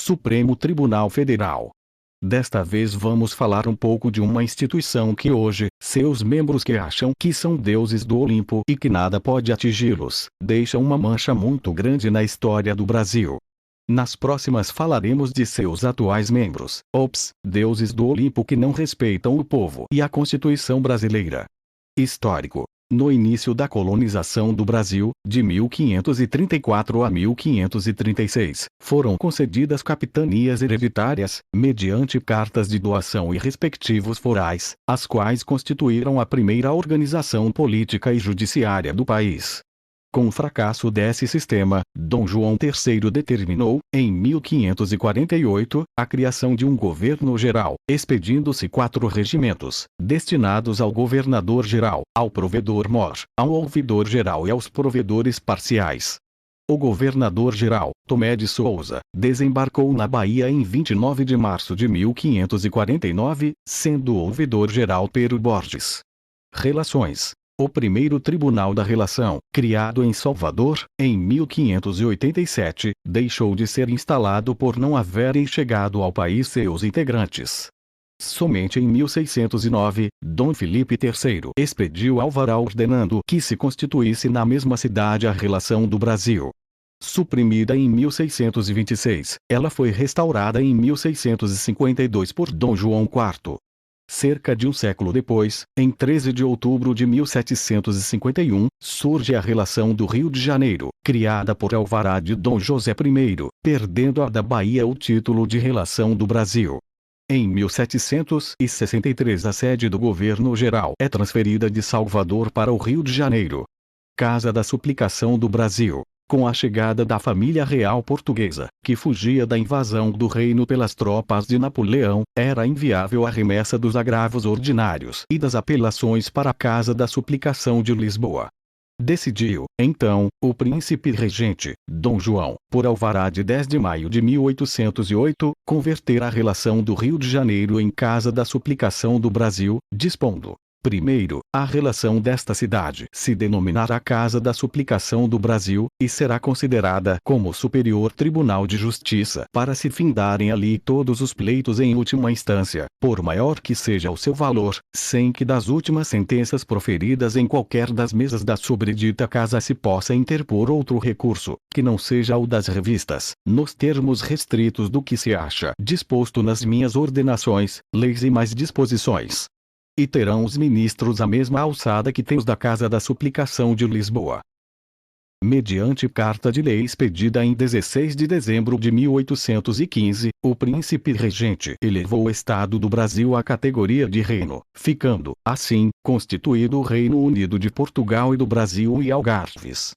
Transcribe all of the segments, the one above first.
Supremo Tribunal Federal. Desta vez vamos falar um pouco de uma instituição que hoje, seus membros que acham que são deuses do Olimpo e que nada pode atingi-los, deixa uma mancha muito grande na história do Brasil. Nas próximas falaremos de seus atuais membros, deuses do Olimpo que não respeitam o povo e a Constituição brasileira. Histórico. No início da colonização do Brasil, de 1534 a 1536, foram concedidas capitanias hereditárias, mediante cartas de doação e respectivos forais, as quais constituíram a primeira organização política e judiciária do país. Com o fracasso desse sistema, Dom João III determinou, em 1548, a criação de um governo-geral, expedindo-se 4 regimentos, destinados ao governador-geral, ao provedor-mor, ao ouvidor-geral e aos provedores parciais. O governador-geral, Tomé de Souza, desembarcou na Bahia em 29 de março de 1549, sendo o ouvidor-geral Pero Borges. Relações. O primeiro Tribunal da Relação, criado em Salvador, em 1587, deixou de ser instalado por não haverem chegado ao país seus integrantes. Somente em 1609, Dom Felipe III expediu alvará ordenando que se constituísse na mesma cidade a Relação do Brasil. Suprimida em 1626, ela foi restaurada em 1652 por Dom João IV. Cerca de um século depois, em 13 de outubro de 1751, surge a Relação do Rio de Janeiro, criada por alvará de Dom José I, perdendo a da Bahia o título de Relação do Brasil. Em 1763 a sede do governo-geral é transferida de Salvador para o Rio de Janeiro. Casa da Suplicação do Brasil. Com a chegada da família real portuguesa, que fugia da invasão do reino pelas tropas de Napoleão, era inviável a remessa dos agravos ordinários e das apelações para a Casa da Suplicação de Lisboa. Decidiu, então, o príncipe regente, Dom João, por alvará de 10 de maio de 1808, converter a Relação do Rio de Janeiro em Casa da Suplicação do Brasil, dispondo: primeiro, a relação desta cidade se denominará Casa da Suplicação do Brasil, e será considerada como Superior Tribunal de Justiça para se findarem ali todos os pleitos em última instância, por maior que seja o seu valor, sem que das últimas sentenças proferidas em qualquer das mesas da sobredita casa se possa interpor outro recurso, que não seja o das revistas, nos termos restritos do que se acha disposto nas minhas ordenações, leis e mais disposições. E terão os ministros a mesma alçada que tem os da Casa da Suplicação de Lisboa. Mediante carta de lei expedida em 16 de dezembro de 1815, o príncipe regente elevou o Estado do Brasil à categoria de reino, ficando, assim, constituído o Reino Unido de Portugal e do Brasil e Algarves.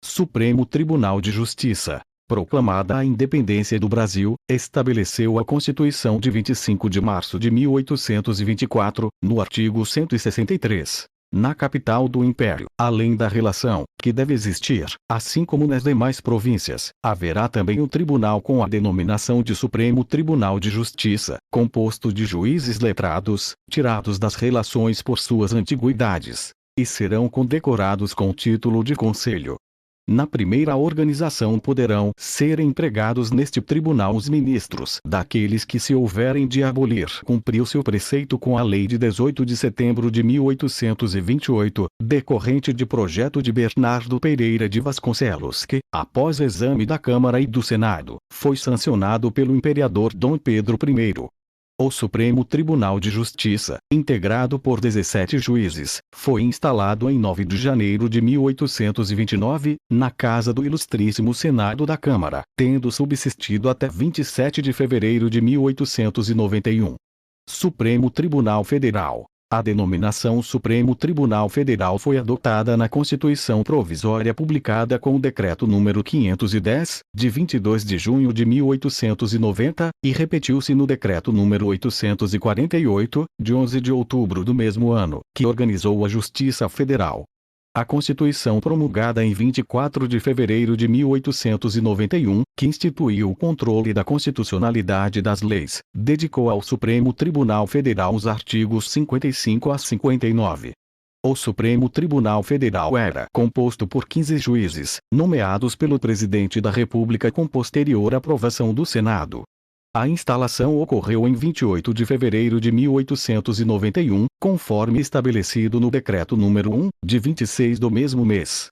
Supremo Tribunal de Justiça. Proclamada a independência do Brasil, estabeleceu a Constituição de 25 de março de 1824, no artigo 163. Na capital do Império, além da relação, que deve existir, assim como nas demais províncias, haverá também um tribunal com a denominação de Supremo Tribunal de Justiça, composto de juízes letrados, tirados das relações por suas antiguidades, e serão condecorados com o título de conselho. Na primeira organização poderão ser empregados neste tribunal os ministros daqueles que se houverem de abolir cumprir o seu preceito com a lei de 18 de setembro de 1828, decorrente de projeto de Bernardo Pereira de Vasconcelos que, após exame da Câmara e do Senado, foi sancionado pelo imperador Dom Pedro I. O Supremo Tribunal de Justiça, integrado por 17 juízes, foi instalado em 9 de janeiro de 1829, na Casa do Ilustríssimo Senado da Câmara, tendo subsistido até 27 de fevereiro de 1891. Supremo Tribunal Federal. A denominação Supremo Tribunal Federal foi adotada na Constituição Provisória publicada com o Decreto nº 510, de 22 de junho de 1890, e repetiu-se no Decreto nº 848, de 11 de outubro do mesmo ano, que organizou a Justiça Federal. A Constituição promulgada em 24 de fevereiro de 1891, que instituiu o controle da constitucionalidade das leis, dedicou ao Supremo Tribunal Federal os artigos 55 a 59. O Supremo Tribunal Federal era composto por 15 juízes, nomeados pelo Presidente da República com posterior aprovação do Senado. A instalação ocorreu em 28 de fevereiro de 1891, conforme estabelecido no Decreto número 1, de 26 do mesmo mês.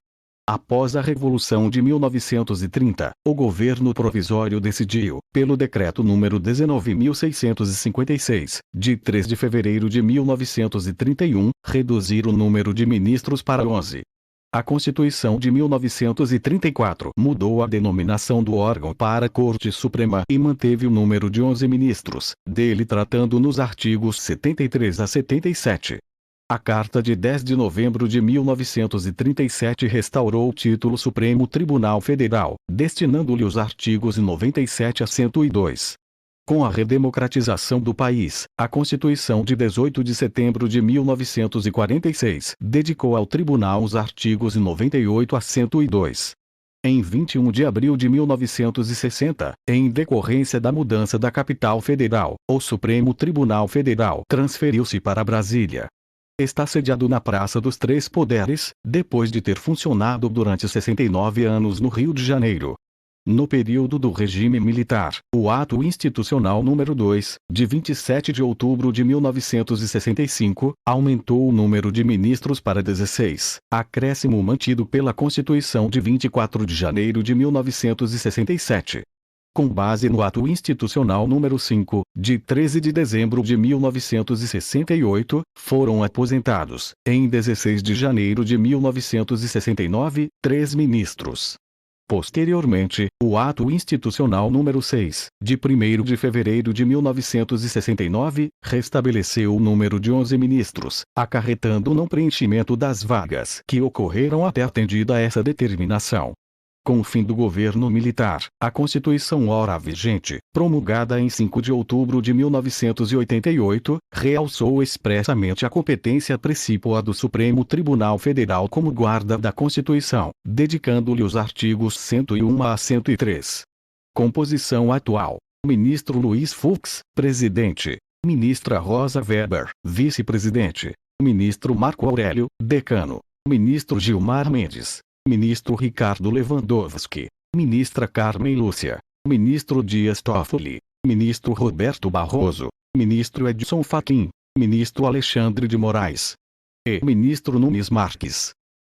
Após a Revolução de 1930, o governo provisório decidiu, pelo Decreto número 19.656, de 3 de fevereiro de 1931, reduzir o número de ministros para 11. A Constituição de 1934 mudou a denominação do órgão para Corte Suprema e manteve o número de 11 ministros, dele tratando nos artigos 73 a 77. A Carta de 10 de novembro de 1937 restaurou o título Supremo Tribunal Federal, destinando-lhe os artigos 97 a 102. Com a redemocratização do país, a Constituição de 18 de setembro de 1946 dedicou ao tribunal os artigos 98 a 102. Em 21 de abril de 1960, em decorrência da mudança da capital federal, o Supremo Tribunal Federal transferiu-se para Brasília. Está sediado na Praça dos Três Poderes, depois de ter funcionado durante 69 anos no Rio de Janeiro. No período do regime militar, o Ato Institucional número 2, de 27 de outubro de 1965, aumentou o número de ministros para 16, acréscimo mantido pela Constituição de 24 de janeiro de 1967. Com base no Ato Institucional número 5, de 13 de dezembro de 1968, foram aposentados, em 16 de janeiro de 1969, 3 ministros. Posteriormente, o Ato Institucional número 6, de 1º de fevereiro de 1969, restabeleceu o número de 11 ministros, acarretando o não preenchimento das vagas que ocorreram até atendida essa determinação. Com o fim do governo militar, a Constituição ora vigente, promulgada em 5 de outubro de 1988, realçou expressamente a competência precípua do Supremo Tribunal Federal como guarda da Constituição, dedicando-lhe os artigos 101 a 103. Composição atual: Ministro Luiz Fux, presidente. Ministra Rosa Weber, vice-presidente. Ministro Marco Aurélio, decano. Ministro Gilmar Mendes. Ministro Ricardo Lewandowski, Ministra Carmen Lúcia, Ministro Dias Toffoli, Ministro Roberto Barroso, Ministro Edson Fachin, Ministro Alexandre de Moraes e Ministro Nunes Marques.